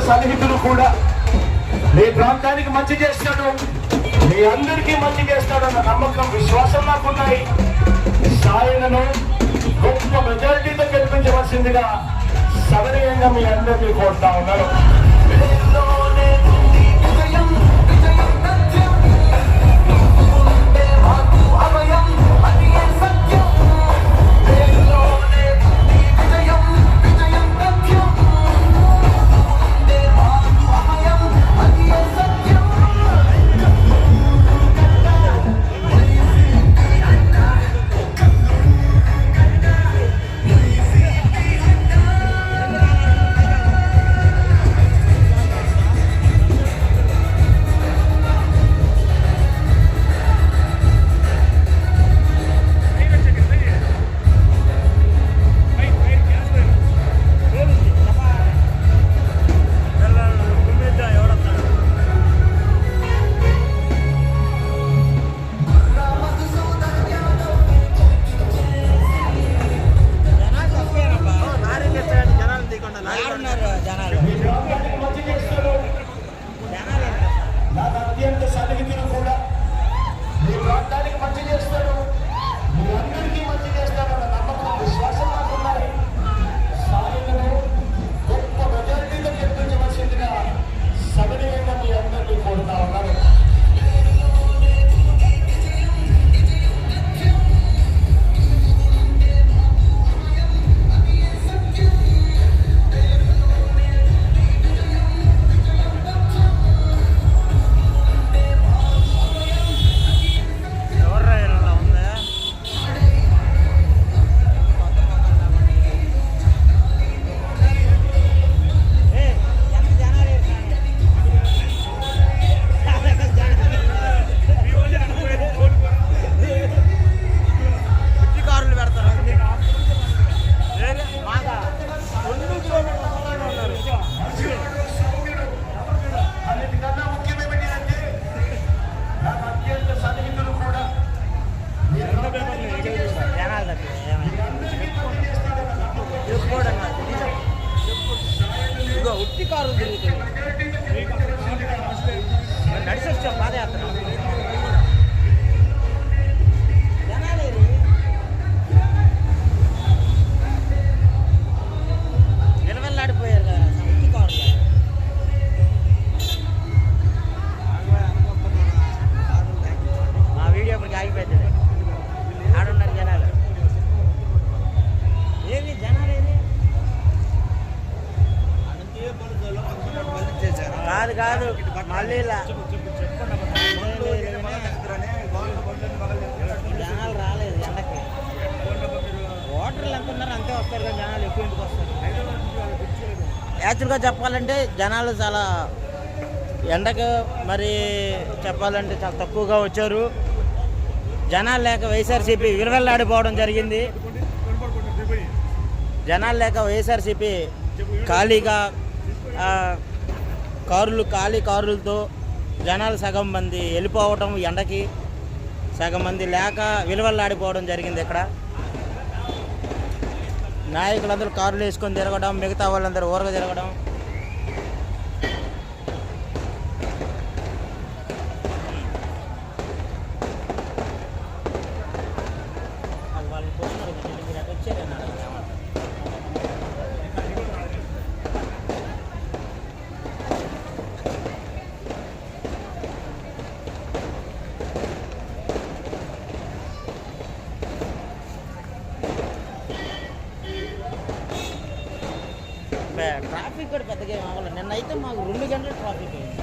సన్నిహితులు కూడా మీ ప్రాంతానికి మంచి చేస్తాడు, మీ అందరికీ మంచి చేస్తాడు అన్న నమ్మకం, విశ్వాసం నాకున్నాయి. సాయనను గొప్ప మెజారిటీతో గెలిపించవలసిందిగా సవినయంగా మీ అందరినీ కోరుతా ఉన్నారు. నాకు అత్యంత సన్నిహితులు కూడా మీ ప్రాంతానికి మంచి చేస్తాడు, మీ అందరికీ మంచి చేస్తాడన్న నమ్మకం, విశ్వాసం నాకున్నాయి. సాయంత్రం గొప్ప మెజారిటీతో గెలిపించవలసిందిగా సవినయంగా మీ అందరినీ కోరుతా ఉన్నారు. ఉట్టి కారు తిరుగుతుంది. కాదు కాదు మళ్ళీ ఇలా. జనాలు రాలేదు ఎండకి. ఓటర్లు ఎంత ఉన్నారు అంతే వస్తారు కానీ జనాలు ఎక్కువ ఇంటికి వస్తారు. యాక్చువల్గా చెప్పాలంటే జనాలు చాలా ఎండకు మరి చెప్పాలంటే చాలా తక్కువగా వచ్చారు. జనాలు లేక వైఎస్ఆర్సీపీ విలువెల్లాడిపోవడం జరిగింది. జనాలు లేక వైఎస్ఆర్సీపీ ఖాళీగా కారులతో జనాలు సగం మంది వెళ్ళిపోవటం ఎండకి, సగం మంది లేక విలువెల్లాడిపోవడం జరిగింది. ఇక్కడ నాయకులందరూ కారులు వేసుకొని తిరగడం, మిగతా వాళ్ళందరూ ఊరగా తిరగడం. ట్రాఫిక్ కూడా పెద్దగా ఏం అవ్వాలి. నిన్నైతే మాకు 2 గంటల ట్రాఫిక్ అయింది.